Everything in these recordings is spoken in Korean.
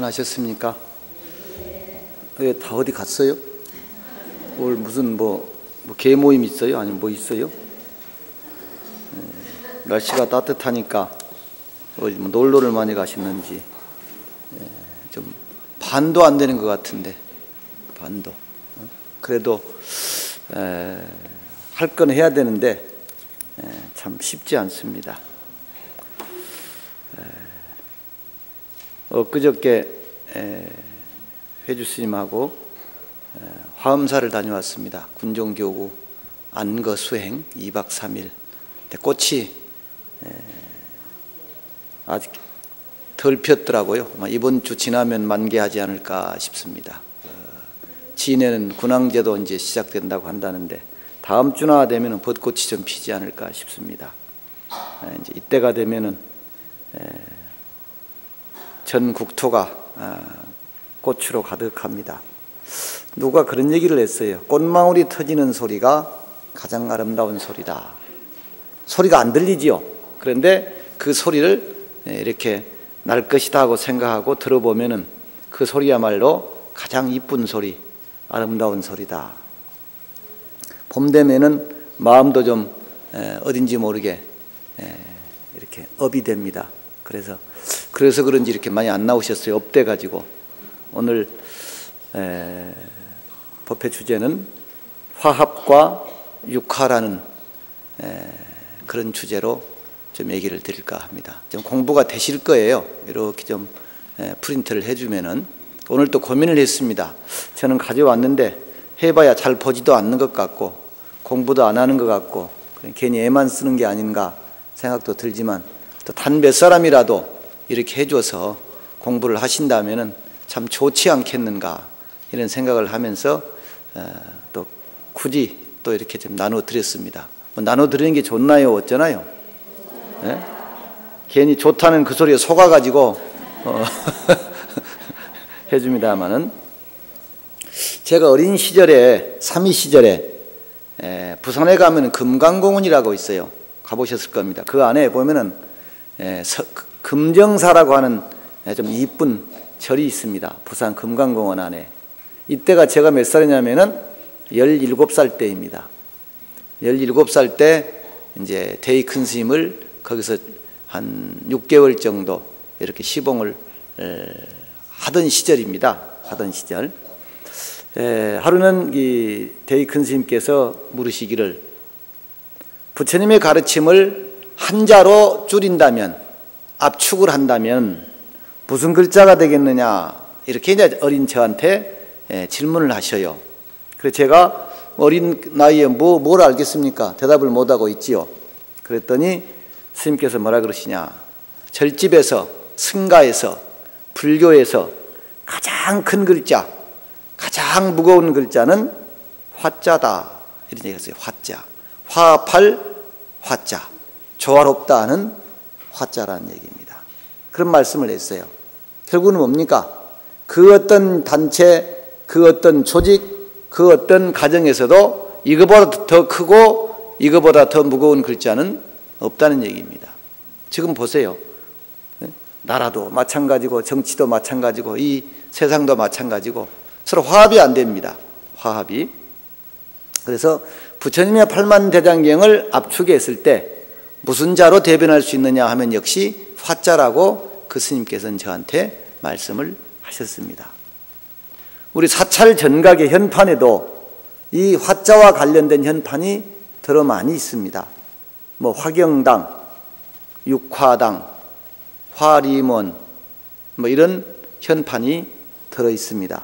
안전하셨습니까? 왜 다 어디 갔어요? 오늘 무슨 뭐 개모임 있어요? 아니면 뭐 있어요? 날씨가 따뜻하니까 어디 뭐 놀러를 많이 가셨는지. 좀 반도 안 되는 것 같은데, 반도. 그래도 할 건 해야 되는데 참 쉽지 않습니다. 엊그저께 회주 스님하고 화엄사를 다녀왔습니다. 군종교구 안거 수행 2박 3일. 꽃이 아직 덜 폈더라고요. 이번 주 지나면 만개하지 않을까 싶습니다. 진해는 군항제도 이제 시작된다고 한다는데 다음 주나 되면은 벚꽃이 좀 피지 않을까 싶습니다. 이제 이때가 되면은 전 국토가 꽃으로 가득합니다. 누가 그런 얘기를 했어요. 꽃망울이 터지는 소리가 가장 아름다운 소리다. 소리가 안 들리지요. 그런데 그 소리를 이렇게 날 것이다 하고 생각하고 들어보면은 그 소리야말로 가장 이쁜 소리, 아름다운 소리다. 봄 되면은 마음도 좀 어딘지 모르게 이렇게 업이 됩니다. 그래서 그런지 이렇게 많이 안 나오셨어요. 업돼 가지고. 오늘 법회 주제는 화합과 육화라는 그런 주제로 좀 얘기를 드릴까 합니다. 좀 공부가 되실 거예요. 이렇게 좀 프린트를 해주면은. 오늘 또 고민을 했습니다. 저는 가져왔는데 해봐야 잘 보지도 않는 것 같고 공부도 안 하는 것 같고 괜히 애만 쓰는 게 아닌가 생각도 들지만 또 단 몇 사람이라도 이렇게 해줘서 공부를 하신다면은 참 좋지 않겠는가 이런 생각을 하면서 또 굳이 또 이렇게 좀 나눠드렸습니다. 뭐 나눠드리는 게 좋나요? 어쩌나요? 네? 괜히 좋다는 그 소리에 속아가지고 해줍니다마는 제가 어린 시절에 삼이 시절에 부산에 가면 금강공원이라고 있어요. 가보셨을 겁니다. 그 안에 보면은 금정사라고 하는 좀 이쁜 절이 있습니다. 부산 금강공원 안에. 이때가 제가 몇 살이냐면은 17살 때입니다. 17살 때 이제 대의 큰 스님을 거기서 한 6개월 정도 이렇게 시봉을 하던 시절입니다. 하던 시절. 하루는 이 대의 큰 스님께서 물으시기를 부처님의 가르침을 한자로 줄인다면, 압축을 한다면 무슨 글자가 되겠느냐 이렇게 이제 어린 저한테 질문을 하셔요. 그래서 제가 어린 나이에 뭘 알겠습니까? 대답을 못하고 있지요. 그랬더니 스님께서 뭐라 그러시냐, 절집에서, 승가에서, 불교에서 가장 큰 글자, 가장 무거운 글자는 화자다 이런 얘기했어요. 화자, 화합할 화자, 조화롭다 하는 화자라는 얘기입니다. 그런 말씀을 했어요. 결국은 뭡니까? 그 어떤 단체, 그 어떤 조직, 그 어떤 가정에서도 이거보다 더 크고 이거보다 더 무거운 글자는 없다는 얘기입니다. 지금 보세요. 나라도 마찬가지고 정치도 마찬가지고 이 세상도 마찬가지고 서로 화합이 안 됩니다. 화합이. 그래서 부처님의 팔만대장경을 압축했을 때 무슨 자로 대변할 수 있느냐 하면 역시 화자라고 그 스님께서는 저한테 말씀을 하셨습니다. 우리 사찰 전각의 현판에도 이 화자와 관련된 현판이 더러 많이 있습니다. 뭐 화경당, 육화당, 화림원 뭐 이런 현판이 들어 있습니다.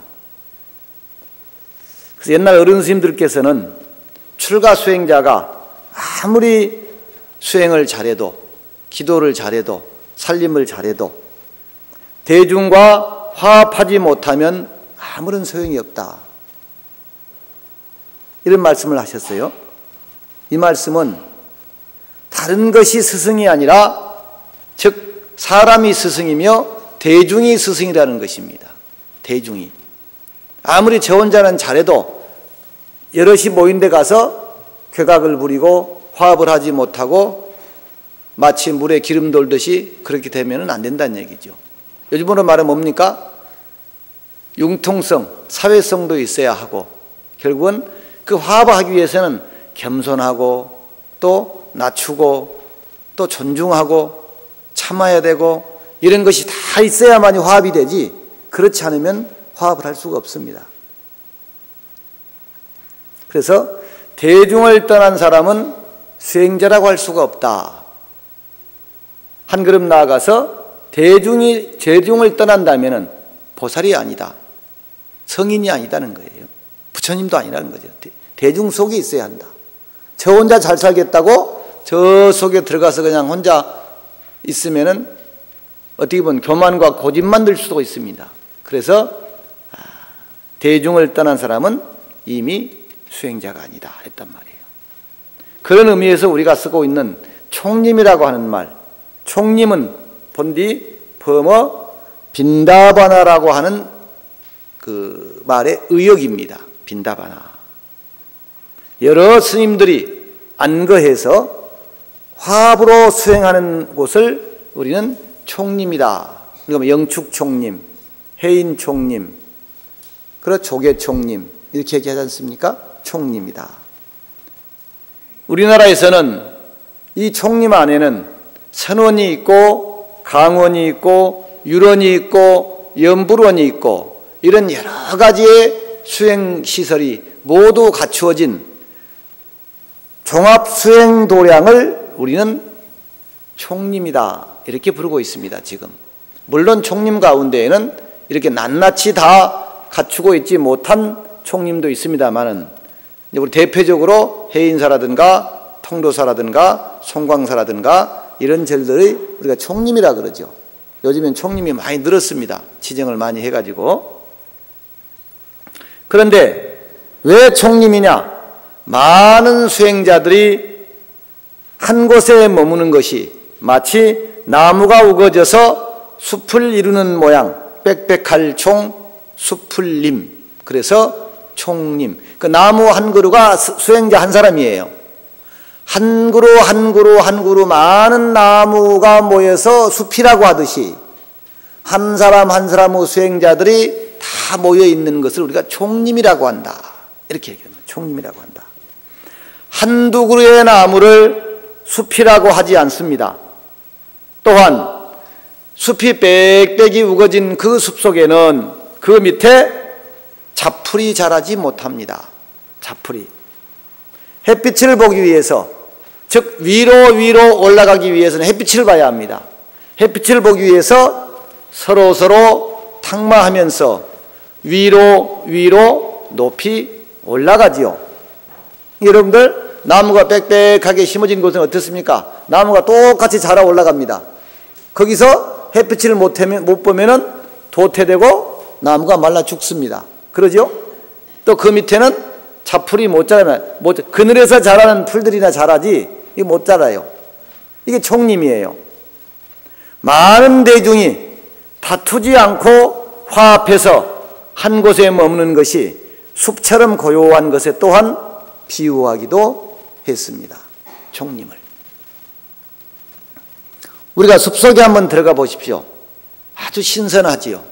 그래서 옛날 어른 스님들께서는 출가 수행자가 아무리 수행을 잘해도, 기도를 잘해도, 살림을 잘해도 대중과 화합하지 못하면 아무런 소용이 없다 이런 말씀을 하셨어요. 이 말씀은 다른 것이 스승이 아니라 즉 사람이 스승이며 대중이 스승이라는 것입니다. 대중이. 아무리 저 혼자는 잘해도 여럿이 모인 데 가서 괴각을 부리고 화합을 하지 못하고 마치 물에 기름 돌듯이 그렇게 되면 안 된다는 얘기죠. 요즘으로 말하면 뭡니까? 융통성, 사회성도 있어야 하고, 결국은 그 화합하기 위해서는 겸손하고 또 낮추고 또 존중하고 참아야 되고 이런 것이 다 있어야만이 화합이 되지, 그렇지 않으면 화합을 할 수가 없습니다. 그래서 대중을 떠난 사람은 수행자라고 할 수가 없다. 한 걸음 나아가서 대중을 떠난다면 보살이 아니다, 성인이 아니다는 거예요. 부처님도 아니라는 거죠. 대중 속에 있어야 한다. 저 혼자 잘 살겠다고 저 속에 들어가서 그냥 혼자 있으면은 어떻게 보면 교만과 고집만 들 수도 있습니다. 그래서 대중을 떠난 사람은 이미 수행자가 아니다 했단 말이에요. 그런 의미에서 우리가 쓰고 있는 총림이라고 하는 말, 총림은 본디 범어 빈다바나라고 하는 그 말의 의역입니다. 빈다바나. 여러 스님들이 안거해서 화합으로 수행하는 곳을 우리는 총림이다. 그러니까 영축총림, 해인총림, 그리고 조계총림 이렇게 얘기하지 않습니까? 총림이다. 우리나라에서는 이 총림 안에는 선원이 있고 강원이 있고 유런이 있고 연불원이 있고 이런 여러 가지의 수행시설이 모두 갖추어진 종합수행도량을 우리는 총림이다 이렇게 부르고 있습니다. 지금 물론 총림 가운데에는 이렇게 낱낱이 다 갖추고 있지 못한 총림도 있습니다만은 우리 대표적으로 해인사라든가 통도사라든가 송광사라든가 이런 절들이 우리가 총림이라 그러죠. 요즘엔 총림이 많이 늘었습니다. 지정을 많이 해가지고. 그런데 왜 총림이냐? 많은 수행자들이 한 곳에 머무는 것이 마치 나무가 우거져서 숲을 이루는 모양, 빽빽할 총, 숲을림. 그래서 총림. 그 나무 한 그루가 수행자 한 사람이에요. 한 그루 한 그루 한 그루 많은 나무가 모여서 숲이라고 하듯이 한 사람 한 사람의 수행자들이 다 모여 있는 것을 우리가 총림이라고 한다. 이렇게 얘기합니다. 총림이라고 한다. 한두 그루의 나무를 숲이라고 하지 않습니다. 또한 숲이 빽빽이 우거진 그 숲속에는 그 밑에 자풀이 자라지 못합니다. 자풀이. 햇빛을 보기 위해서, 즉 위로 올라가기 위해서는 햇빛을 봐야 합니다. 햇빛을 보기 위해서 서로 탁마하면서 위로 높이 올라가지요. 여러분들 나무가 빽빽하게 심어진 곳은 어떻습니까? 나무가 똑같이 자라 올라갑니다. 거기서 햇빛을 못 보면은 도태되고 나무가 말라 죽습니다. 그러죠? 또 그 밑에는 자풀이 못 자라면, 그늘에서 자라는 풀들이나 자라지, 이게 못 자라요. 이게 총림이에요. 많은 대중이 다투지 않고 화합해서 한 곳에 머무는 것이 숲처럼 고요한 것에 또한 비유하기도 했습니다. 총림을. 우리가 숲속에 한번 들어가 보십시오. 아주 신선하지요.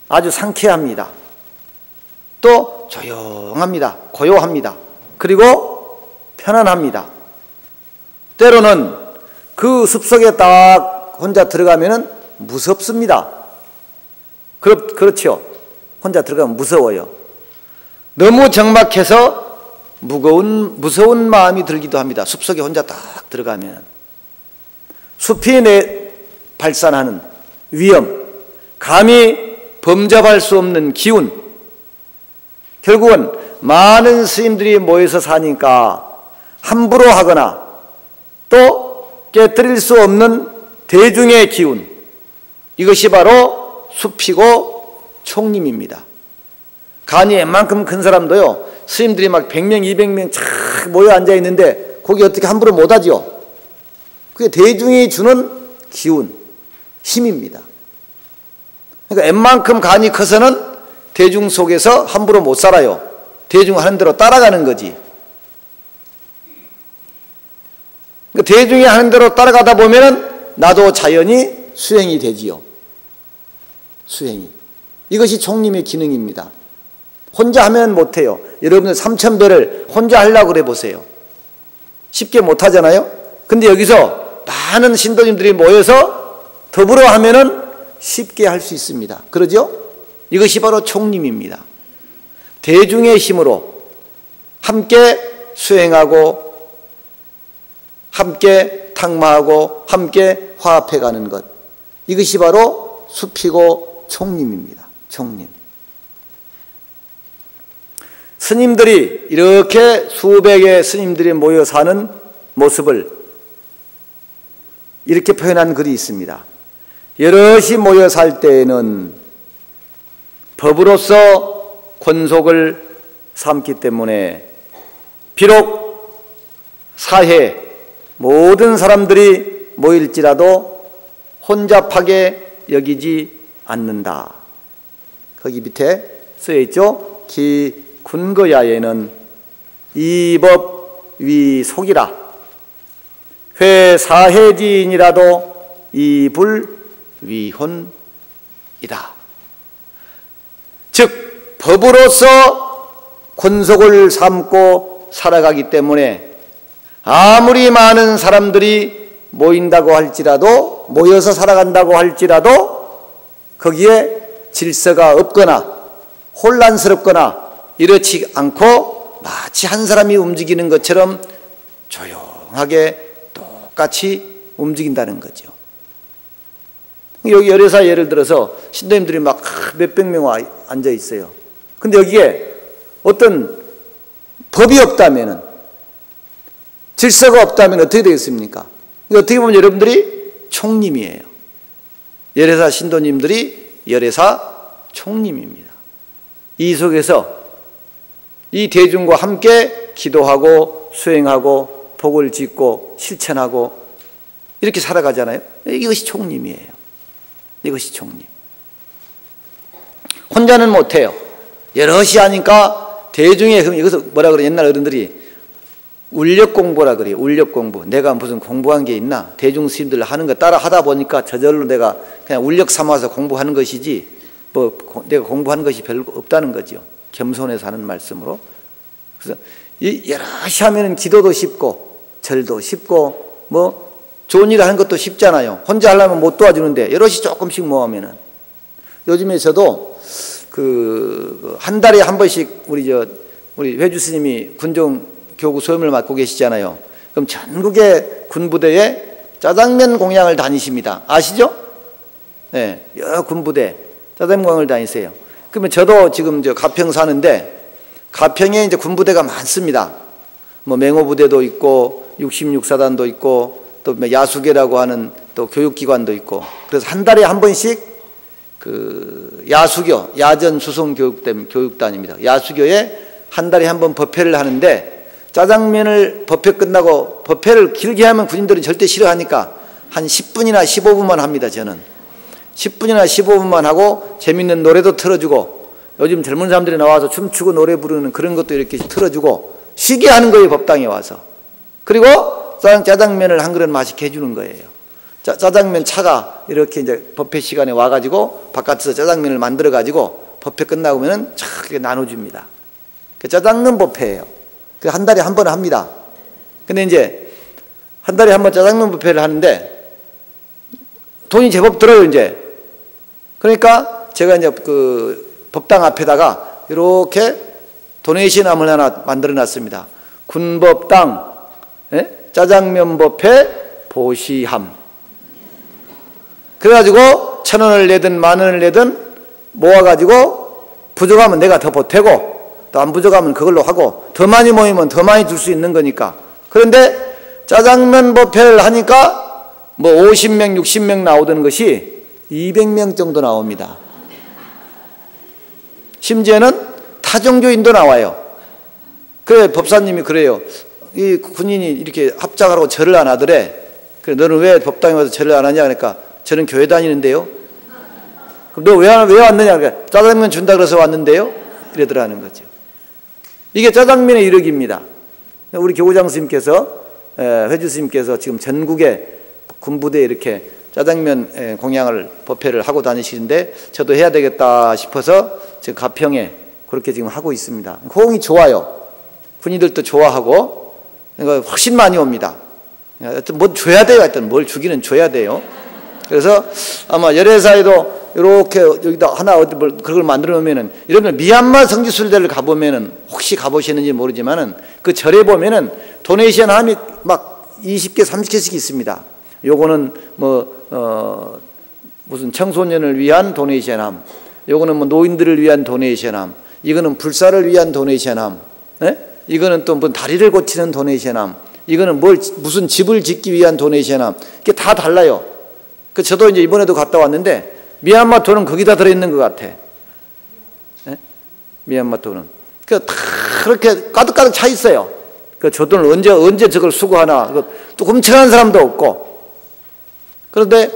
아주 상쾌합니다. 또 조용합니다. 고요합니다. 그리고 편안합니다. 때로는 그 숲속에 딱 혼자 들어가면 무섭습니다. 그렇죠. 혼자 들어가면 무서워요. 너무 적막해서 무서운 마음이 들기도 합니다. 숲속에 혼자 딱 들어가면. 숲이 발산하는 위험, 감히 범접할 수 없는 기운, 결국은 많은 스님들이 모여서 사니까 함부로 하거나 또 깨뜨릴 수 없는 대중의 기운, 이것이 바로 숲이고 총림입니다. 간이 웬만큼 큰 사람도요, 스님들이 막 100명, 200명 착 모여 앉아 있는데 거기 어떻게 함부로 못하지요? 그게 대중이 주는 기운, 힘입니다. 그러니까 웬만큼 간이 커서는 대중 속에서 함부로 못 살아요. 대중 하는 대로 따라가는 거지. 그러니까 대중이 하는 대로 따라가다 보면은 나도 자연히 수행이 되지요. 수행이. 이것이 총림의 기능입니다. 혼자 하면 못해요. 여러분들 3,000배를 혼자 하려고 그래 보세요. 쉽게 못하잖아요. 근데 여기서 많은 신도님들이 모여서 더불어 하면은 쉽게 할 수 있습니다. 그러죠? 이것이 바로 총림입니다. 대중의 힘으로 함께 수행하고 함께 탁마하고 함께 화합해 가는 것, 이것이 바로 숲이고 총림입니다. 총림. 스님들이 이렇게 수백의 스님들이 모여 사는 모습을 이렇게 표현한 글이 있습니다. 여럿이 모여 살 때에는 법으로서 권속을 삼기 때문에 비록 사해 모든 사람들이 모일지라도 혼잡하게 여기지 않는다. 거기 밑에 쓰여 있죠. 기 군거야에는 이법 위속이라 회사해지인이라도 이불 위혼이다. 즉 법으로서 권속을 삼고 살아가기 때문에 아무리 많은 사람들이 모인다고 할지라도, 모여서 살아간다고 할지라도 거기에 질서가 없거나 혼란스럽거나 이렇지 않고 마치 한 사람이 움직이는 것처럼 조용하게 똑같이 움직인다는 거죠. 여기 열애사 예를 들어서 신도님들이 막 몇백 명 앉아 있어요. 근데 여기에 어떤 법이 없다면은, 질서가 없다면 어떻게 되겠습니까? 어떻게 보면 여러분들이 총림이에요. 열애사 신도님들이 열애사 총림입니다. 이 속에서 이 대중과 함께 기도하고 수행하고 복을 짓고 실천하고 이렇게 살아가잖아요. 이것이 총림이에요. 이것이 총림. 혼자는 못해요. 여럿이 하니까 대중의 흐름, 이것을 뭐라 그래? 옛날 어른들이 울력 공부라 그래요. 울력 공부. 내가 무슨 공부한 게 있나? 대중 스님들 하는 거 따라 하다 보니까 저절로 내가 그냥 울력 삼아서 공부하는 것이지 뭐 내가 공부하는 것이 별로 없다는 거죠. 겸손해서 하는 말씀으로. 그래서 여럿이 하면은 기도도 쉽고 절도 쉽고 뭐 좋은 일 하는 것도 쉽잖아요. 혼자 하려면 못 도와주는데 여럿이 조금씩 모으면은. 요즘에 저도 한 달에 한 번씩 우리 회주 스님이 군종 교구 소임을 맡고 계시잖아요. 그럼 전국의 군부대에 짜장면 공양을 다니십니다. 아시죠? 네, 여러 군부대 짜장면 공양을 다니세요. 그러면 저도 지금 가평 사는데 가평에 이제 군부대가 많습니다. 뭐 맹호부대도 있고 66사단도 있고 또 야수계라고 하는 또 교육기관도 있고, 그래서 한 달에 한 번씩 야수교, 야전 수송 교육단입니다. 야수교에 한 달에 한 번 법회를 하는데 짜장면을 법회 끝나고, 법회를 길게 하면 군인들은 절대 싫어하니까 한 10분이나 15분만 합니다. 저는 10분이나 15분만 하고 재밌는 노래도 틀어주고, 요즘 젊은 사람들이 나와서 춤추고 노래 부르는 그런 것도 이렇게 틀어주고 쉬게 하는 거예요. 법당에 와서. 그리고 짜장면을 한 그릇 맛있게 해주는 거예요. 짜장면 차가 이렇게 이제 법회 시간에 와가지고 바깥에서 짜장면을 만들어가지고 법회 끝나고면은 쫙 이렇게 나눠줍니다. 그 짜장면 법회예요. 그 한 달에 한 번 합니다. 근데 이제 한 달에 한 번 짜장면 법회를 하는데 돈이 제법 들어요, 이제. 그러니까 제가 이제 법당 앞에다가 이렇게 도네이션함을 하나 만들어 놨습니다. 군법당, 짜장면 법회 보시함. 그래가지고 1,000원을 내든 10,000원을 내든 모아가지고 부족하면 내가 더 보태고 또 안 부족하면 그걸로 하고 더 많이 모이면 더 많이 줄 수 있는 거니까. 그런데 짜장면 법회를 하니까 뭐 50명, 60명 나오던 것이 200명 정도 나옵니다. 심지어는 타종교인도 나와요. 그래, 법사님이 그래요. 이 군인이 이렇게 합장하라고 절을 안 하더래. 그래, 너는 왜 법당에 와서 절을 안 하냐? 그러니까 저는 교회 다니는데요. 그럼 너 왜 왔느냐? 그러니까 짜장면 준다 그래서 왔는데요. 이러더라는 거죠. 이게 짜장면의 이력입니다. 우리 교구장 스님께서, 회주 스님께서 지금 전국에 군부대에 이렇게 짜장면 공양을 법회를 하고 다니시는데 저도 해야 되겠다 싶어서 지금 가평에 그렇게 지금 하고 있습니다. 호응이 좋아요. 군인들도 좋아하고 그러니까 훨씬 많이 옵니다. 하여튼 뭐 줘야 돼요. 하여튼 뭘 주기는 줘야 돼요. 그래서 아마 열애사에도 이렇게 여기다 하나 어디 뭘 그걸 만들어 놓으면은 이러면 미얀마 성지순례를 가보면은 혹시 가보시는지 모르지만은 그 절에 보면은 도네이션 함이 막 20개 30개씩 있습니다. 요거는 무슨 청소년을 위한 도네이션 함, 요거는 뭐 노인들을 위한 도네이션 함, 이거는 불사를 위한 도네이션 함, 네? 이거는 또 뭐 다리를 고치는 도네이션 함, 이거는 무슨 집을 짓기 위한 도네이션 함, 이게 다 달라요. 그 저도 이제 이번에도 갔다 왔는데 미얀마 돈은 거기다 들어있는 것 같아. 네? 미얀마 돈은. 다 그렇게 가득가득 차 있어요. 저 돈을 언제 저걸 수거하나. 또 훔쳐가는 사람도 없고. 그런데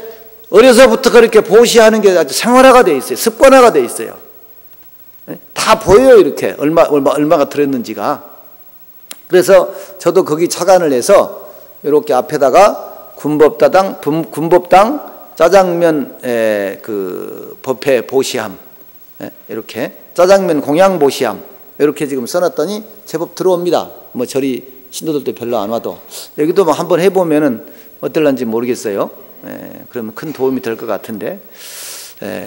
어려서부터 그렇게 보시하는 게 아주 생활화가 돼 있어요. 습관화가 돼 있어요. 네? 다 보여요. 이렇게 얼마가 들었는지가. 그래서 저도 거기 차관을 해서 이렇게 앞에다가 군법당 짜장면 그 법회 보시함, 이렇게 짜장면 공양 보시함 이렇게 지금 써놨더니 제법 들어옵니다. 뭐 저리 신도들도 별로 안 와도 여기도 뭐 한번 해보면은 어떨런지 모르겠어요. 그러면 큰 도움이 될 것 같은데.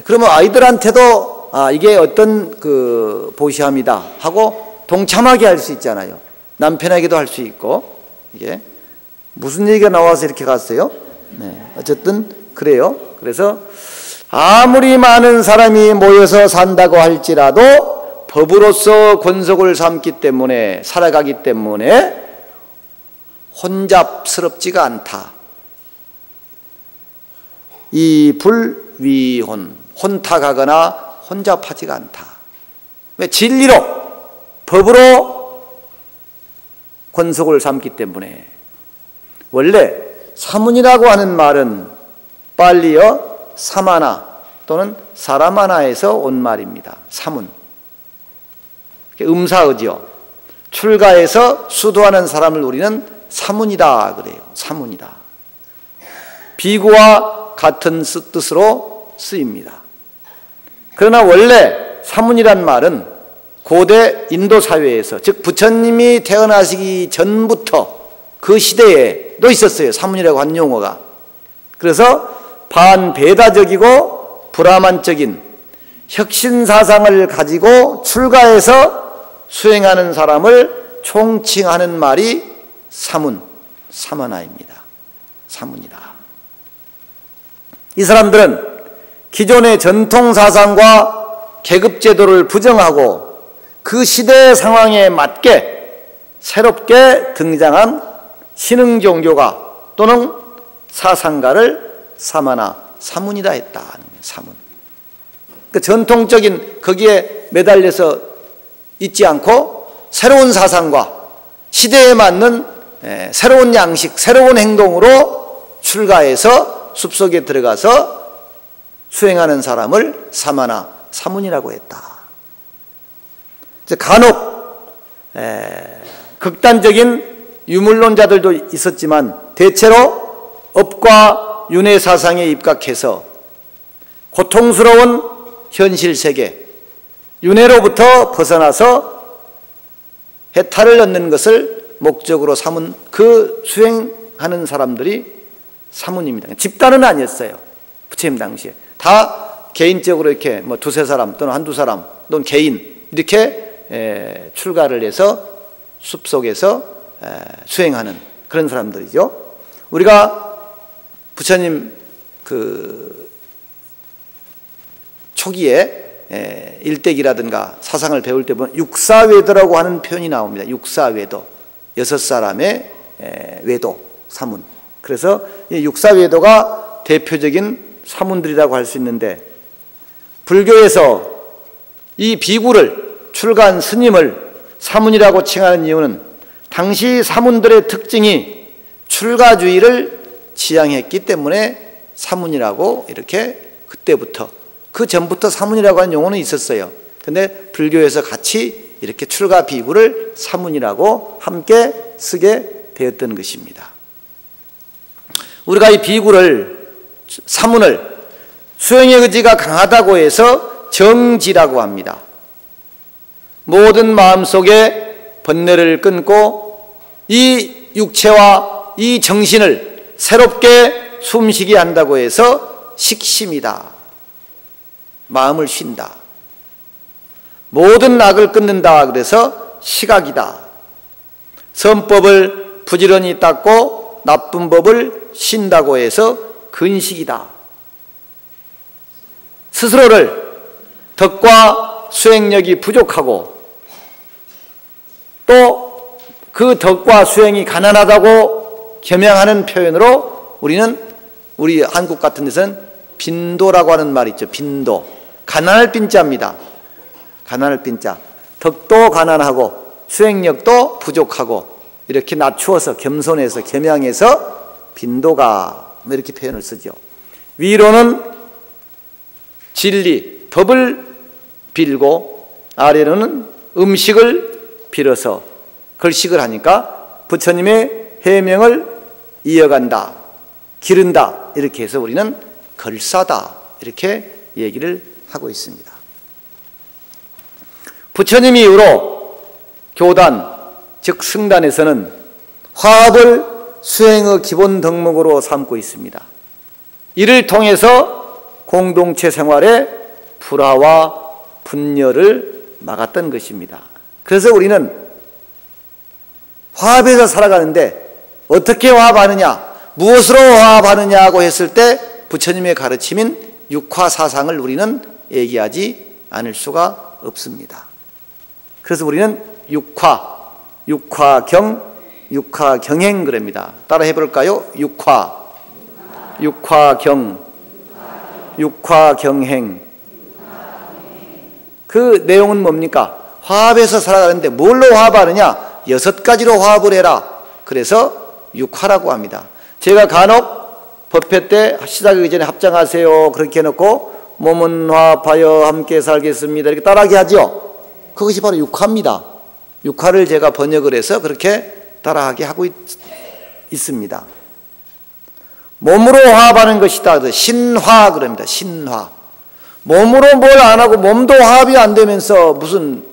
그러면 아이들한테도 이게 어떤 그 보시함이다 하고 동참하게 할 수 있잖아요. 남편에게도 할 수 있고. 이게 무슨 얘기가 나와서 이렇게 갔어요? 어쨌든 그래요. 그래서 아무리 많은 사람이 모여서 산다고 할지라도 법으로서 권속을 삼기 때문에 살아가기 때문에 혼잡스럽지가 않다. 이 불위혼, 혼탁하거나 혼잡하지가 않다. 왜? 진리로 법으로 권속을 삼기 때문에. 원래 사문이라고 하는 말은 빨리어 사마나 또는 사라마나에서 온 말입니다. 사문. 음사어지요. 출가해서 수도하는 사람을 우리는 사문이다 그래요. 사문이다. 비구와 같은 뜻으로 쓰입니다. 그러나 원래 사문이란 말은 고대 인도 사회에서, 즉 부처님이 태어나시기 전부터 그 시대에도 있었어요. 사문이라고 하는 용어가. 그래서 반베다적이고 브라만적인 혁신사상을 가지고 출가해서 수행하는 사람을 총칭하는 말이 사문, 사마나입니다. 사문이다. 이 사람들은 기존의 전통사상과 계급제도를 부정하고 그 시대의 상황에 맞게 새롭게 등장한 신흥종교가 또는 사상가를 사마나, 사문이다 했다. 사문. 그 전통적인 거기에 매달려서 있지 않고 새로운 사상과 시대에 맞는 새로운 양식, 새로운 행동으로 출가해서 숲속에 들어가서 수행하는 사람을 사마나, 사문이라고 했다. 간혹 극단적인 유물론자들도 있었지만 대체로 업과 윤회 사상에 입각해서 고통스러운 현실 세계, 윤회로부터 벗어나서 해탈을 얻는 것을 목적으로 삼은 그 수행하는 사람들이 사문입니다. 집단은 아니었어요. 부처님 당시에. 다 개인적으로 이렇게 뭐 두세 사람 또는 한두 사람 또는 개인 이렇게 출가를 해서 숲속에서 수행하는 그런 사람들이죠. 우리가 부처님 그 초기에 일대기라든가 사상을 배울 때 보면 육사외도라고 하는 표현이 나옵니다. 육사외도, 6사람의 외도, 사문. 그래서 이 육사외도가 대표적인 사문들이라고 할 수 있는데, 불교에서 이 비구를, 출가한 스님을 사문이라고 칭하는 이유는 당시 사문들의 특징이 출가주의를 지향했기 때문에 사문이라고 이렇게 그때부터, 그 전부터 사문이라고 하는 용어는 있었어요. 근데 불교에서 같이 이렇게 출가 비구를 사문이라고 함께 쓰게 되었던 것입니다. 우리가 이 비구를 사문을 수행의 의지가 강하다고 해서 정지라고 합니다. 모든 마음속에 번뇌를 끊고 이 육체와 이 정신을 새롭게 숨쉬게 한다고 해서 식심이다. 마음을 쉰다. 모든 악을 끊는다 그래서 시각이다. 선법을 부지런히 닦고 나쁜 법을 쉰다고 해서 근식이다. 스스로를 덕과 수행력이 부족하고 또 그 덕과 수행이 가난하다고 겸양하는 표현으로 우리 한국 같은 데서는 빈도라고 하는 말이 있죠. 빈도. 가난할 빈자입니다. 가난할 빈자. 덕도 가난하고 수행력도 부족하고 이렇게 낮추어서 겸손해서 겸양해서 빈도가 이렇게 표현을 쓰죠. 위로는 진리, 법을 빌고 아래로는 음식을 빌어서 걸식을 하니까 부처님의 해명을 이어간다, 기른다 이렇게 해서 우리는 걸사다 이렇게 얘기를 하고 있습니다. 부처님 이후로 교단, 즉 승단에서는 화합을 수행의 기본 덕목으로 삼고 있습니다. 이를 통해서 공동체 생활의 불화와 분열을 막았던 것입니다. 그래서 우리는 화합해서 살아가는데 어떻게 화합하느냐, 무엇으로 화합하느냐고 했을 때 부처님의 가르침인 육화사상을 우리는 얘기하지 않을 수가 없습니다. 그래서 우리는 육화경, 육화경행 그럽니다. 따라 해볼까요? 육화경, 육화경행. 그 내용은 뭡니까? 화합해서 살아가는데 뭘로 화합하느냐? 6가지로 화합을 해라. 그래서 육화라고 합니다. 제가 간혹 법회 때 시작하기 전에 합장하세요 그렇게 해놓고 몸은 화합하여 함께 살겠습니다 이렇게 따라하게 하죠. 그것이 바로 육화입니다. 육화를 제가 번역을 해서 그렇게 따라하게 하고 있습니다. 몸으로 화합하는 것이다. 신화 그럽니다. 신화. 몸으로 뭘 안 하고 몸도 화합이 안 되면서 무슨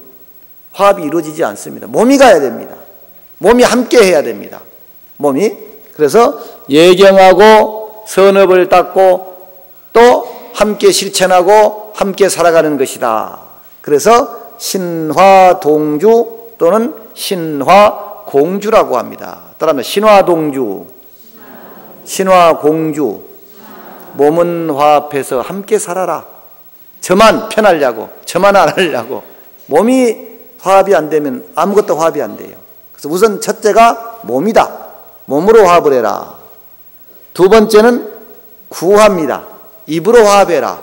화합이 이루어지지 않습니다. 몸이 가야 됩니다. 몸이 함께 해야 됩니다. 몸이. 그래서 예경하고 선업을 닦고 또 함께 실천하고 함께 살아가는 것이다. 그래서 신화동주 또는 신화공주라고 합니다. 따라합니다. 신화동주, 신화공주. 몸은 화합해서 함께 살아라. 저만 편하려고, 저만 안 하려고. 몸이 화합이 안 되면 아무것도 화합이 안 돼요. 그래서 우선 첫째가 몸이다. 몸으로 화합을 해라. 두 번째는 구화입니다. 입으로 화합해라.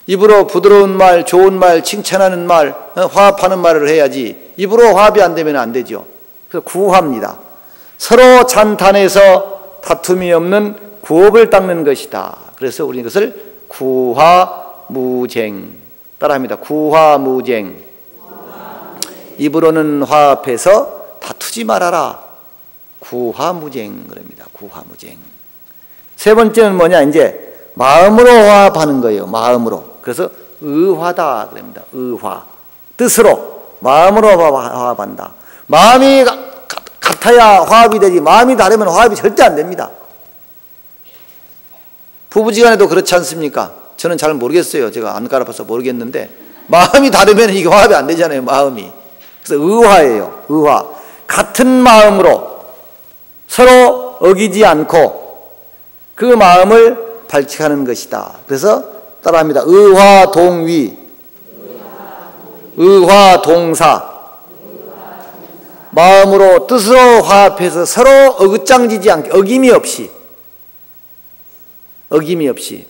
입으로 부드러운 말, 좋은 말, 칭찬하는 말, 화합하는 말을 해야지. 입으로 화합이 안 되면 안 되죠. 그래서 구화입니다. 서로 찬탄해서 다툼이 없는 구업을 닦는 것이다. 그래서 우리는 이것을 구화무쟁. 따라합니다. 구화무쟁. 입으로는 화합해서 다투지 말아라. 구화무쟁 그럽니다. 구화무쟁. 세 번째는 뭐냐? 이제 마음으로 화합하는 거예요. 마음으로. 그래서 의화다 그럽니다. 의화. 뜻으로 마음으로 화합한다. 마음이 같아야 화합이 되지 마음이 다르면 화합이 절대 안 됩니다. 부부지간에도 그렇지 않습니까? 저는 잘 모르겠어요. 제가 안 갈아봐서 모르겠는데 마음이 다르면 이게 화합이 안 되잖아요. 마음이. 그래서 의화예요. 의화. 같은 마음으로 서로 어기지 않고 그 마음을 발칙하는 것이다. 그래서 따라합니다. 의화동위, 의화동사. 마음으로 뜻으로 화합해서 서로 어긋장지지 않게 어김이 없이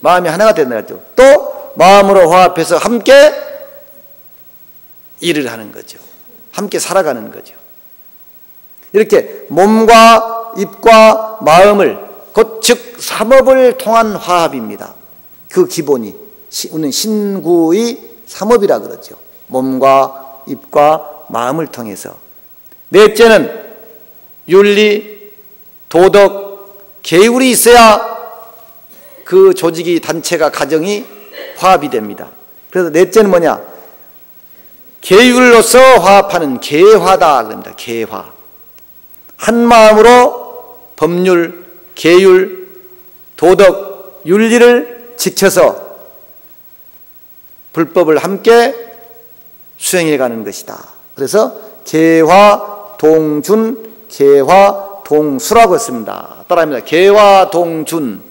마음이 하나가 된다는 거죠. 또 마음으로 화합해서 함께 일을 하는 거죠. 함께 살아가는 거죠. 이렇게 몸과 입과 마음을 즉 삼업을 통한 화합입니다. 그 기본이 우리는 신구의 삼업이라 그러죠. 몸과 입과 마음을 통해서. 넷째는 윤리, 도덕, 계율이 있어야 그 조직이, 단체가, 가정이 화합이 됩니다. 그래서 넷째는 뭐냐? 계율로서 화합하는 계화다 그럽니다. 계화. 한 마음으로 법률, 계율, 도덕, 윤리를 지켜서 불법을 함께 수행해가는 것이다. 그래서 계화동준, 계화동수라고 했습니다. 따라합니다. 계화동준,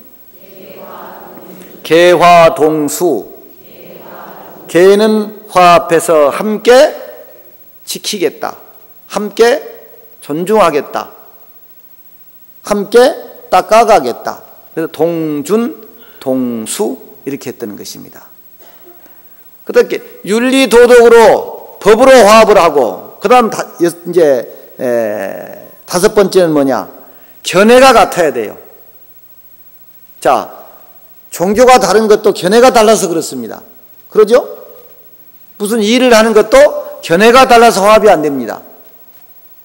계화동수. 계는 화합해서 함께 지키겠다, 함께 존중하겠다, 함께 닦아가겠다. 그래서 동준, 동수 이렇게 했다는 것입니다. 그렇게 윤리 도덕으로 법으로 화합을 하고, 그 다음 이제 다섯 번째는 뭐냐? 견해가 같아야 돼요. 자, 종교가 다른 것도 견해가 달라서 그렇습니다. 그러죠? 무슨 일을 하는 것도 견해가 달라서 화합이 안 됩니다.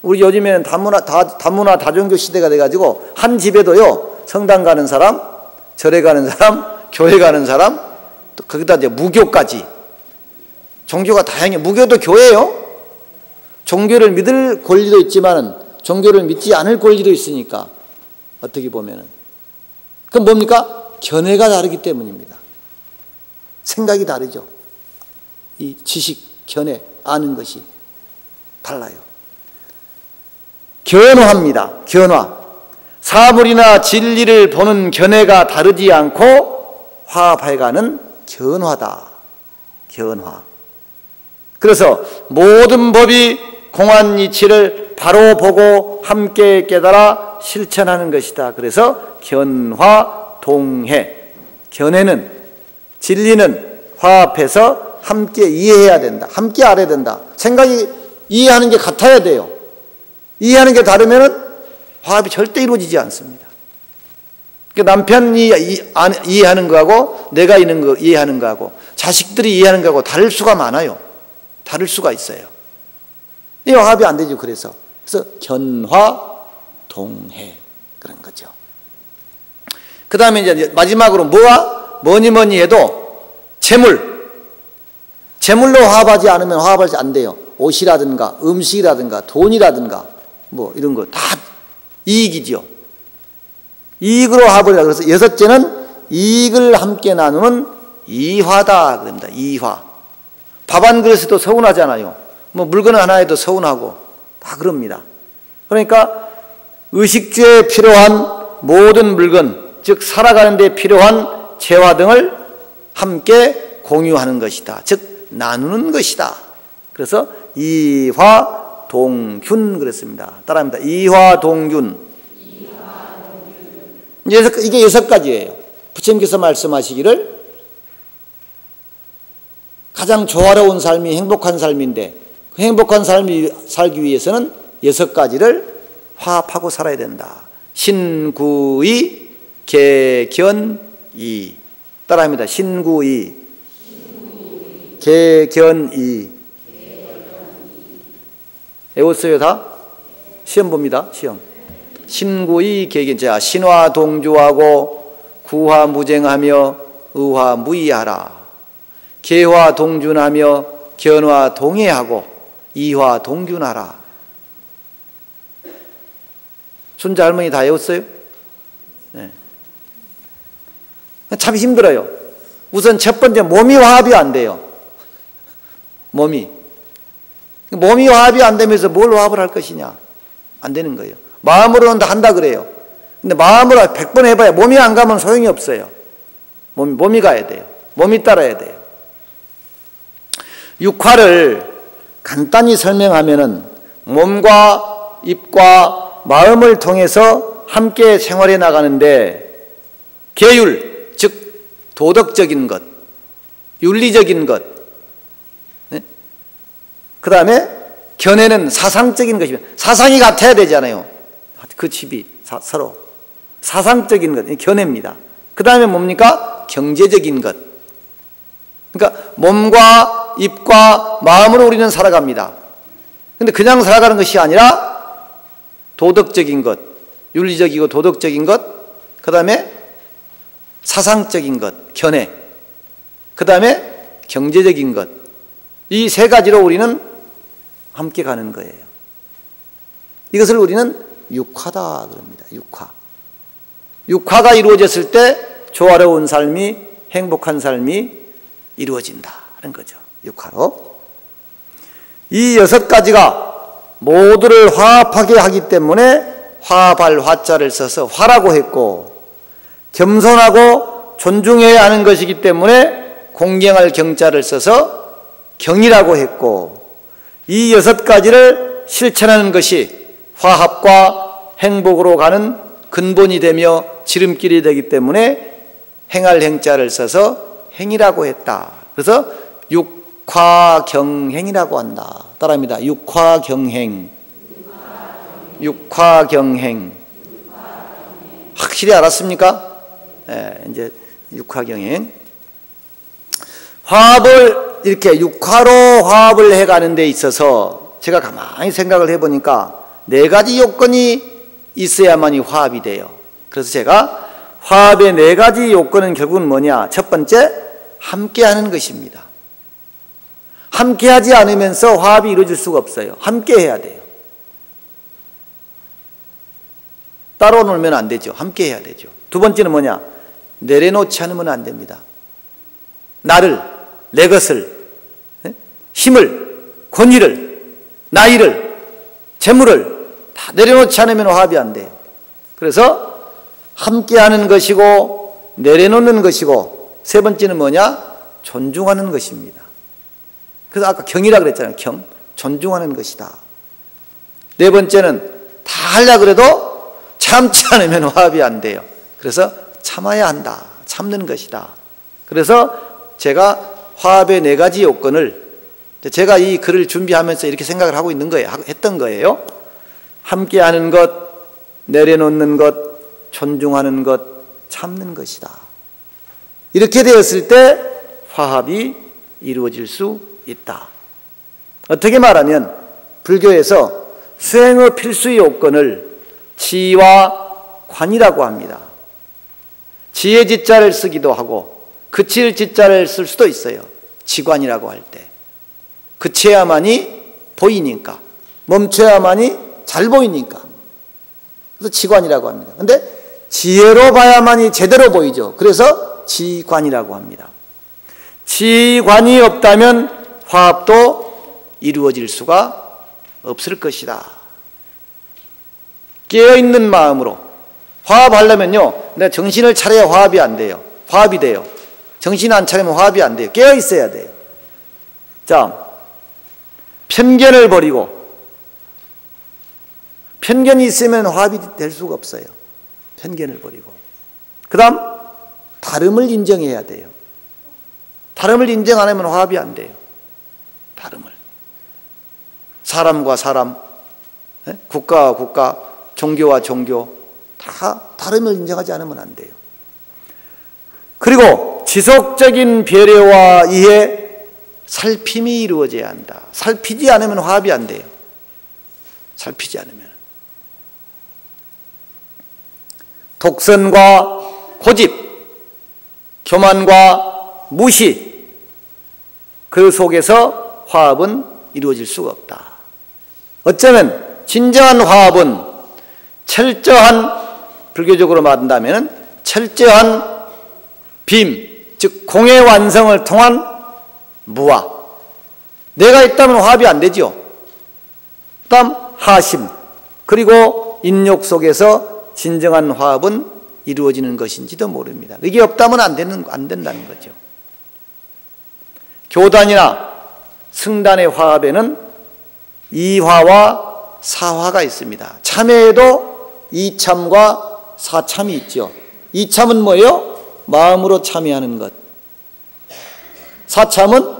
우리 요즘에는 다문화 다종교 시대가 돼가지고 한 집에도요, 성당 가는 사람, 절에 가는 사람, 교회 가는 사람, 또 거기다 이제 무교까지. 종교가 다양해. 무교도 교회예요. 종교를 믿을 권리도 있지만은 종교를 믿지 않을 권리도 있으니까, 어떻게 보면은. 그럼 뭡니까? 견해가 다르기 때문입니다. 생각이 다르죠. 이 지식, 견해, 아는 것이 달라요. 견화입니다. 견화. 사물이나 진리를 보는 견해가 다르지 않고 화합해가는 견화다. 견화. 그래서 모든 법이 공한 이치를 바로 보고 함께 깨달아 실천하는 것이다. 그래서 견화동해. 견해는, 진리는 화합해서 함께 이해해야 된다. 함께 알아야 된다. 생각이 이해하는 게 같아야 돼요. 이해하는 게 다르면 화합이 절대 이루어지지 않습니다. 남편이 이해하는 거하고 내가 이해하는 거하고 자식들이 이해하는 거하고 다를 수가 많아요. 다를 수가 있어요. 이 화합이 안 되죠. 그래서 견화동해 그런 거죠. 그 다음에 이제 마지막으로 뭐니 해도 재물로 화합하지 않으면 화합하지 안 돼요. 옷이라든가 음식이라든가 돈이라든가 뭐 이런 거 다 이익이죠. 이익으로 화합을 해요. 그래서 여섯째는 이익을 함께 나누는 이화다 그럽니다. 이화. 밥 한 그릇에도 서운하잖아요. 뭐 물건 하나에도 서운하고 다 그럽니다. 그러니까 의식주에 필요한 모든 물건, 즉 살아가는 데 필요한 재화 등을 함께 공유하는 것이다. 즉 나누는 것이다. 그래서 이화동균 그랬습니다. 따라합니다. 이화동균. 이게 여섯 가지예요. 부처님께서 말씀하시기를 가장 조화로운 삶이 행복한 삶인데, 그 행복한 삶이 살기 위해서는 여섯 가지를 화합하고 살아야 된다. 신구이, 개견이. 따라합니다. 신구이, 개견이. 외웠어요 다? 시험 봅니다. 시험. 신구이, 개견. 자, 신화동주하고 구화무쟁하며 의화무이하라. 계화동준하며 견화동해하고 이화동균하라. 순자 할머니 다 외웠어요? 네. 참 힘들어요. 우선 첫 번째 몸이 화합이 안 돼요. 몸이 화합이 안 되면서 뭘 화합을 할 것이냐? 안 되는 거예요. 마음으로는 다 한다 그래요. 근데 마음으로 100번 해봐야 몸이 안 가면 소용이 없어요. 몸이 가야 돼요. 몸이 따라야 돼요. 육화를 간단히 설명하면은 몸과 입과 마음을 통해서 함께 생활해 나가는데, 계율, 즉 도덕적인 것, 윤리적인 것, 그 다음에 견해는 사상적인 것이면 사상이 같아야 되잖아요. 그 집이 서로 사상적인 것, 견해입니다. 그 다음에 뭡니까? 경제적인 것. 그러니까 몸과 입과 마음으로 우리는 살아갑니다. 근데 그냥 살아가는 것이 아니라 도덕적인 것, 윤리적이고 도덕적인 것, 그 다음에 사상적인 것, 견해, 그 다음에 경제적인 것, 이 세 가지로 우리는 함께 가는 거예요. 이것을 우리는 육화다 그럽니다. 육화. 육화가 이루어졌을 때 조화로운 삶이, 행복한 삶이 이루어진다는 거죠. 육화로. 이 6가지가 모두를 화합하게 하기 때문에 화합할 화자를 써서 화라고 했고, 겸손하고 존중해야 하는 것이기 때문에 공경할 경자를 써서 경이라고 했고, 이 6가지를 실천하는 것이 화합과 행복으로 가는 근본이 되며 지름길이 되기 때문에 행할 행자를 써서 행이라고 했다. 그래서 육화경행이라고 한다. 따라합니다. 육화경행. 육화경행. 확실히 알았습니까? 네, 이제 육화경행. 화합을 이렇게 육화로 화합을 해가는 데 있어서 제가 가만히 생각을 해보니까 4가지 요건이 있어야만이 화합이 돼요. 그래서 제가 화합의 4가지 요건은 결국은 뭐냐? 첫 번째, 함께하는 것입니다. 함께하지 않으면서 화합이 이루어질 수가 없어요. 함께해야 돼요. 따로 놀면 안 되죠. 함께해야 되죠. 두 번째는 뭐냐? 내려놓지 않으면 안 됩니다. 나를, 내 것을, 힘을, 권위를, 나이를, 재물을 다 내려놓지 않으면 화합이 안 돼요. 그래서 함께하는 것이고 내려놓는 것이고, 세 번째는 뭐냐? 존중하는 것입니다. 그래서 아까 경이라 그랬잖아요. 경, 존중하는 것이다. 네 번째는 다 하려고 그래도 참지 않으면 화합이 안 돼요. 그래서 참아야 한다. 참는 것이다. 그래서 제가 화합의 4가지 요건을, 제가 이 글을 준비하면서 이렇게 생각을 하고 있는 거예요. 했던 거예요. 함께하는 것, 내려놓는 것, 존중하는 것, 참는 것이다. 이렇게 되었을 때 화합이 이루어질 수 있다. 어떻게 말하면 불교에서 수행의 필수의 요건을 지와 관이라고 합니다. 지의 지자를 쓰기도 하고 그칠 지자를 쓸 수도 있어요. 지관이라고 할 때. 그쳐야만이 보이니까, 멈춰야만이 잘 보이니까. 그래서 지관이라고 합니다. 그런데 지혜로 봐야만이 제대로 보이죠. 그래서 지관이라고 합니다. 지관이 없다면 화합도 이루어질 수가 없을 것이다. 깨어있는 마음으로 화합하려면요, 내가 정신을 차려야 화합이 안 돼요. 화합이 돼요. 정신 안 차리면 화합이 안 돼요. 깨어있어야 돼요. 자, 편견을 버리고, 편견이 있으면 화합이 될 수가 없어요. 편견을 버리고. 그 다음, 다름을 인정해야 돼요. 다름을 인정 안 하면 화합이 안 돼요. 다름을. 사람과 사람, 국가와 국가, 종교와 종교, 다 다름을 인정하지 않으면 안 돼요. 그리고 지속적인 배려와 이해, 살핌이 이루어져야 한다. 살피지 않으면 화합이 안 돼요. 살피지 않으면. 독선과 고집, 교만과 무시, 그 속에서 화합은 이루어질 수가 없다. 어쩌면 진정한 화합은 철저한, 불교적으로 말한다면 철저한 빔, 즉 공의 완성을 통한 무아. 내가 있다면 화합이 안 되죠. 그 다음 하심, 그리고 인욕 속에서 진정한 화합은 이루어지는 것인지도 모릅니다. 이게 없다면 안 된다는 거죠. 교단이나 승단의 화합에는 이화와 사화가 있습니다. 참회에도 이참과 사참이 있죠. 이참은 뭐예요? 마음으로 참여하는 것. 사참은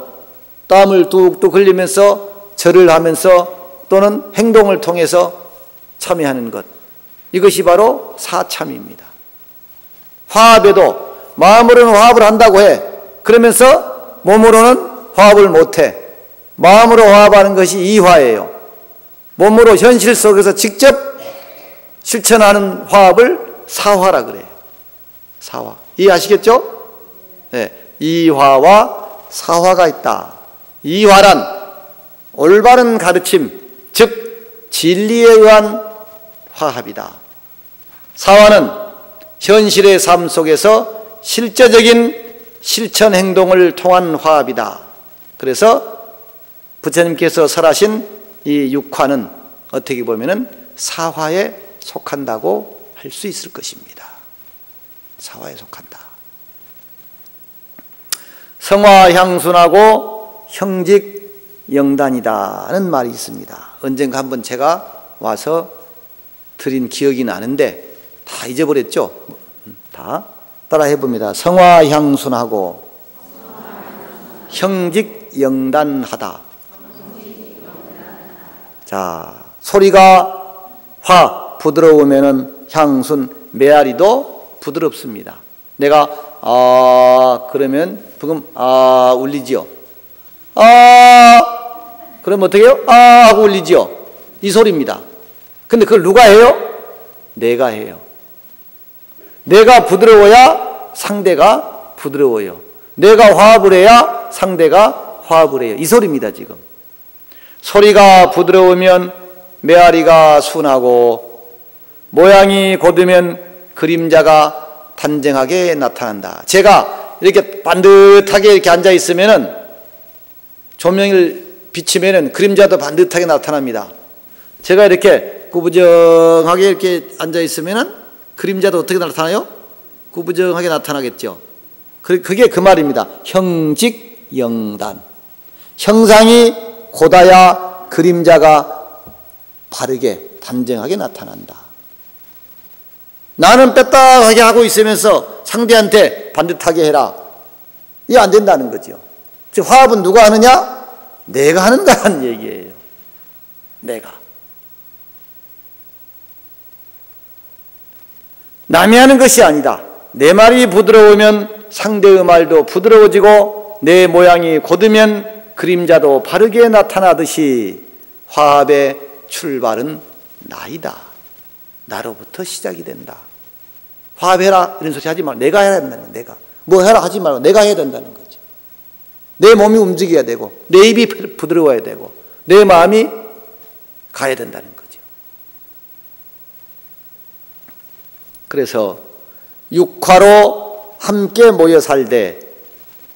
땀을 뚝뚝 흘리면서 절을 하면서 또는 행동을 통해서 참여하는 것. 이것이 바로 사참입니다. 화합에도 마음으로는 화합을 한다고 해. 그러면서 몸으로는 화합을 못해. 마음으로 화합하는 것이 이화예요. 몸으로 현실 속에서 직접 실천하는 화합을 사화라 그래요. 사화. 이해하시겠죠? 네, 이화와 사화가 있다. 이화란 올바른 가르침, 즉 진리에 의한 화합이다. 사화는 현실의 삶 속에서 실제적인 실천 행동을 통한 화합이다. 그래서 부처님께서 설하신 이 육화는 어떻게 보면은 사화에 속한다고 할 수 있을 것입니다. 사화에 속한다. 성화향순하고 형직영단이다는 말이 있습니다. 언젠가 한번 제가 와서 드린 기억이 나는데 다 잊어버렸죠? 다 따라 해봅니다. 성화향순하고 형직영단하다. 자, 소리가 부드러우면은 향순, 메아리도 부드럽습니다. 내가 그러면 부금 울리지요. 그럼 어떻게 해요? 하고 울리지요. 이 소리입니다. 근데 그걸 누가 해요? 내가 해요. 내가 부드러워야 상대가 부드러워요. 내가 화합을 해야 상대가 화합을 해요. 이 소리입니다, 지금. 소리가 부드러우면 메아리가 순하고 모양이 곧으면 그림자가 단정하게 나타난다. 제가 이렇게 반듯하게 이렇게 앉아 있으면은 조명을 비치면은 그림자도 반듯하게 나타납니다. 제가 이렇게 구부정하게 이렇게 앉아 있으면은 그림자도 어떻게 나타나요? 구부정하게 나타나겠죠. 그게 그 말입니다. 형직영단. 형상이 곧아야 그림자가 바르게 단정하게 나타난다. 나는 뺐다하게 하고 있으면서 상대한테 반듯하게 해라. 이게 안 된다는 거죠. 즉 화합은 누가 하느냐? 내가 하는 거라는 얘기예요. 내가. 남이 하는 것이 아니다. 내 말이 부드러우면 상대의 말도 부드러워지고 내 모양이 곧으면 그림자도 바르게 나타나듯이 화합의 출발은 나이다. 나로부터 시작이 된다. 화합해라 이런 소리 하지 말고 내가 해야 된다는 거야. 내가 뭐 해라 하지 말고 내가 해야 된다는 거죠. 내 몸이 움직여야 되고 내 입이 부드러워야 되고 내 마음이 가야 된다는 거죠. 그래서 육화로 함께 모여 살되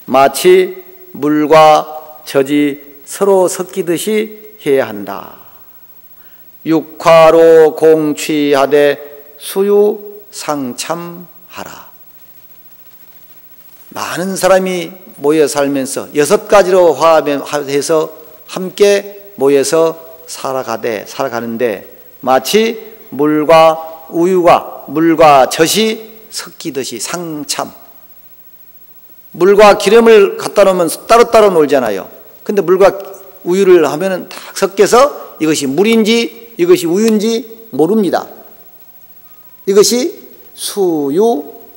마치 물과 젖이 서로 섞이듯이 해야 한다. 육화로 공취하되 수유상참하라. 많은 사람이 모여 살면서 6가지로 화합해서 함께 모여서 살아가는데 마치 물과 우유가 물과 젖이 섞이듯이 상참. 물과 기름을 갖다 놓으면 따로따로 놀잖아요. 근데 물과 우유를 하면은 딱 섞여서 이것이 물인지 이것이 우유인지 모릅니다. 이것이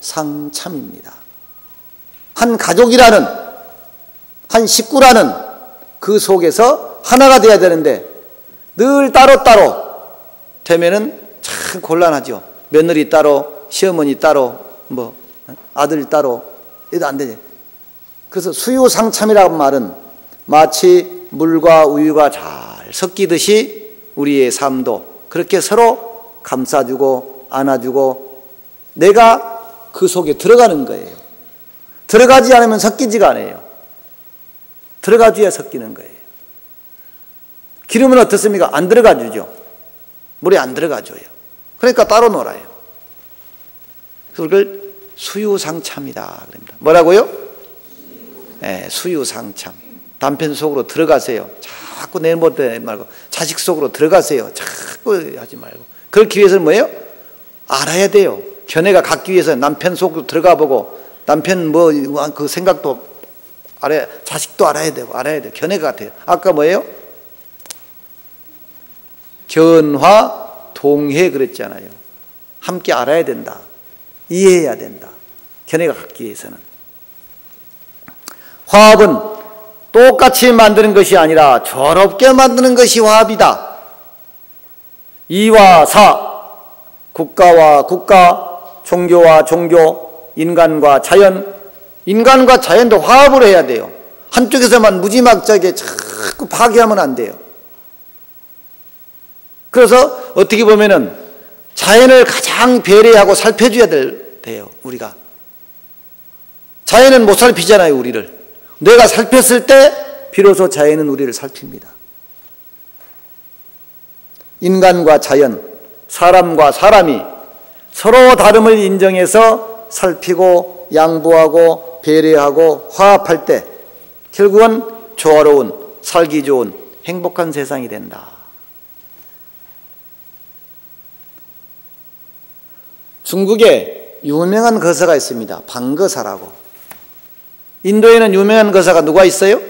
수유상참입니다. 한 가족이라는, 한 식구라는 그 속에서 하나가 돼야 되는데 늘 따로따로 되면은 참 곤란하죠. 며느리 따로, 시어머니 따로, 뭐 아들 따로 이래도 안 되죠. 그래서 수유상참이라는 말은 마치 물과 우유가 잘 섞이듯이 우리의 삶도 그렇게 서로 감싸주고 안아주고 내가 그 속에 들어가는 거예요. 들어가지 않으면 섞이지가 않아요. 들어가줘야 섞이는 거예요. 기름은 어떻습니까? 안 들어가주죠. 물에 안 들어가줘요. 그러니까 따로 놀아요. 그걸 수유상참이다 그럽니다. 뭐라고요? 네, 수유상참. 남편 속으로 들어가세요. 자꾸 내 못해 말고 자식 속으로 들어가세요. 자꾸 하지 말고. 그렇기 위해서는 뭐예요? 알아야 돼요. 견해가 갖기 위해서 남편 속으로 들어가 보고 남편 뭐 그 생각도 알아야, 자식도 알아야 되고 알아야 돼요. 견해가 같아요. 아까 뭐예요? 견화 동해 그랬잖아요. 함께 알아야 된다. 이해해야 된다. 견해가 갖기 위해서는. 화합은 똑같이 만드는 것이 아니라 조롭게 만드는 것이 화합이다. 이와 사, 국가와 국가, 종교와 종교, 인간과 자연도 화합을 해야 돼요. 한쪽에서만 무지막지하게 자꾸 파괴하면 안 돼요. 그래서 어떻게 보면은 자연을 가장 배려하고 살펴줘야 돼요, 우리가. 자연은 못 살피잖아요, 우리를. 내가 살폈을 때 비로소 자연은 우리를 살핍니다. 인간과 자연, 사람과 사람이 서로 다름을 인정해서 살피고 양보하고 배려하고 화합할 때 결국은 조화로운, 살기 좋은 행복한 세상이 된다. 중국에 유명한 거사가 있습니다. 방거사라고. 인도에는 유명한 거사가 누가 있어요?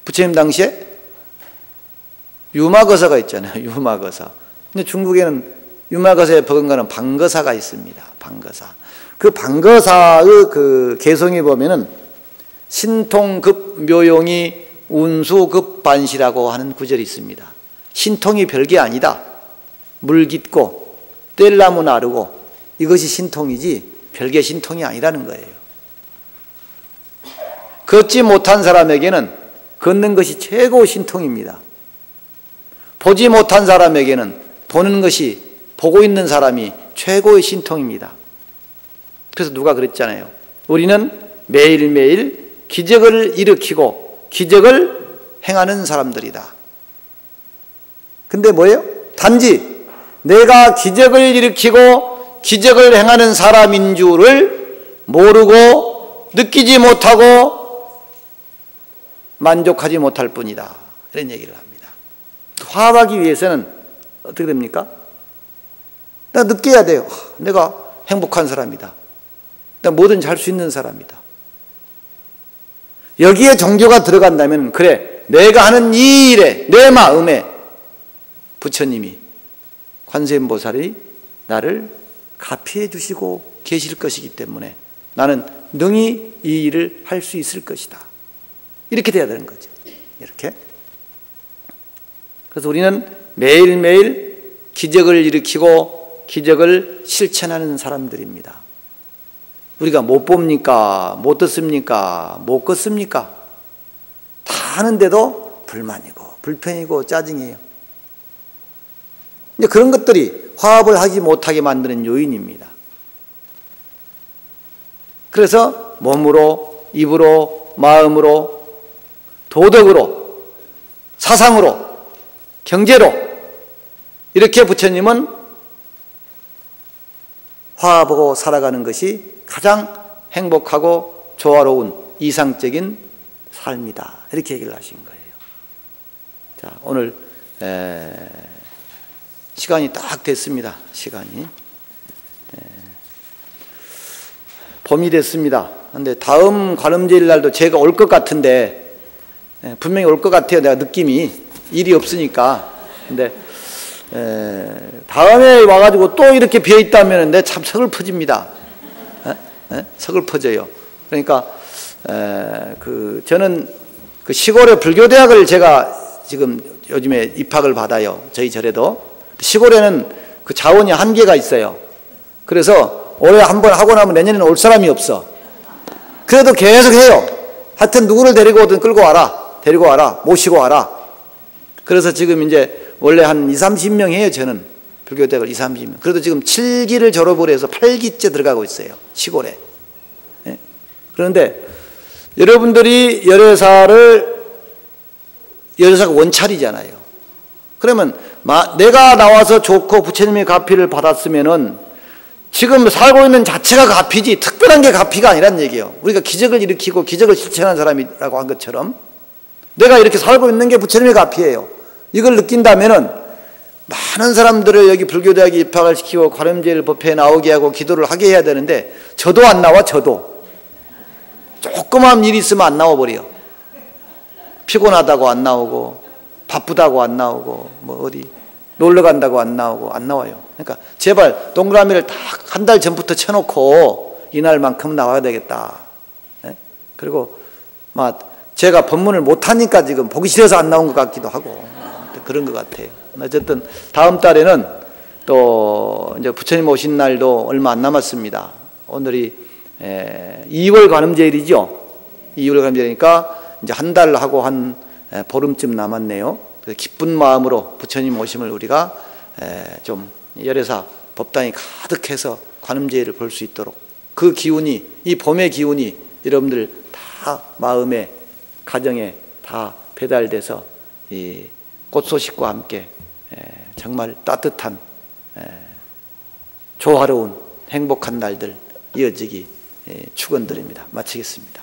부처님 당시에 유마거사가 있잖아요. 유마거사. 근데 중국에는 유마거사에 버금가는 방거사가 있습니다. 방거사. 그 방거사의 그 개성에 보면은 신통급 묘용이 운수급 반시라고 하는 구절이 있습니다. 신통이 별게 아니다. 물 깊고 뗄나무 나르고 이것이 신통이지 별게 신통이 아니라는 거예요. 걷지 못한 사람에게는 걷는 것이 최고 신통입니다. 보지 못한 사람에게는 보는 것이, 보고 있는 사람이 최고의 신통입니다. 그래서 누가 그랬잖아요. 우리는 매일매일 기적을 일으키고 기적을 행하는 사람들이다. 근데 뭐예요? 단지 내가 기적을 일으키고 기적을 행하는 사람인 줄을 모르고 느끼지 못하고 만족하지 못할 뿐이다. 이런 얘기를 합니다. 화합하기 위해서는 어떻게 됩니까? 내가 느껴야 돼요. 내가 행복한 사람이다. 내가 뭐든지 할 수 있는 사람이다. 여기에 종교가 들어간다면 그래, 내가 하는 이 일에 내 마음에 부처님이 관세음보살이 나를 가피해 주시고 계실 것이기 때문에 나는 능히 이 일을 할 수 있을 것이다. 이렇게 돼야 되는 거죠. 이렇게. 그래서 우리는 매일매일 기적을 일으키고 기적을 실천하는 사람들입니다. 우리가 못 봅니까? 못 듣습니까? 못 걷습니까? 다 하는데도 불만이고 불편이고 짜증이에요. 이제 그런 것들이 화합을 하지 못하게 만드는 요인입니다. 그래서 몸으로, 입으로, 마음으로, 도덕으로, 사상으로, 경제로 이렇게 부처님은 화합하고 살아가는 것이 가장 행복하고 조화로운 이상적인 삶이다. 이렇게 얘기를 하신 거예요. 자, 오늘 시간이 딱 됐습니다. 시간이. 봄이 됐습니다. 그런데 다음 관음제일 날도 제가 올 것 같은데 분명히 올 것 같아요. 내가 느낌이. 일이 없으니까. 근데 다음에 와가지고 또 이렇게 비어있다면 내 참 서글퍼집니다. 서글퍼져요. 그러니까 저는 그 시골의 불교대학을 제가 지금 요즘에 입학을 받아요. 저희 절에도. 시골에는 그 자원이 한계가 있어요. 그래서 올해 한번 하고 나면 내년에는 올 사람이 없어. 그래도 계속 해요. 하여튼 누구를 데리고 오든 끌고 와라. 데리고 와라. 모시고 와라. 그래서 지금 이제 원래 한 20, 30명 해요. 저는 불교대학을 20, 30명. 그래도 지금 7기를 졸업을 해서 8기째 들어가고 있어요. 시골에. 네? 그런데 여러분들이 열애사가 원찰이잖아요. 그러면 내가 나와서 좋고 부처님의 가피를 받았으면은 지금 살고 있는 자체가 가피지 특별한 게 가피가 아니란 얘기예요. 우리가 기적을 일으키고 기적을 실천한 사람이라고 한 것처럼 내가 이렇게 살고 있는 게 부처님의 가피예요. 이걸 느낀다면은 많은 사람들을 여기 불교대학에 입학을 시키고 관음제일 법회에 나오게 하고 기도를 하게 해야 되는데 저도 안 나와. 저도 조그마한 일이 있으면 안 나와버려요. 피곤하다고 안 나오고 바쁘다고 안 나오고 뭐 어디 놀러 간다고 안 나오고 안 나와요. 그러니까 제발 동그라미를 딱 한 달 전부터 쳐놓고 이날만큼 나와야 되겠다. 네? 그리고 제가 법문을 못하니까 지금 보기 싫어서 안 나온 것 같기도 하고 그런 것 같아요. 어쨌든 다음 달에는 또 이제 부처님 오신 날도 얼마 안 남았습니다. 오늘이 2월 관음제일이죠. 2월 관음제일이니까 이제 한 달 하고 한 보름쯤 남았네요. 기쁜 마음으로 부처님 오심을 우리가 좀 열애사 법당이 가득해서 관음제일을 볼 수 있도록 그 기운이, 이 봄의 기운이 여러분들 다 마음에, 가정에 다 배달돼서 이 꽃소식과 함께 정말 따뜻한 조화로운 행복한 날들 이어지기 축원드립니다. 마치겠습니다.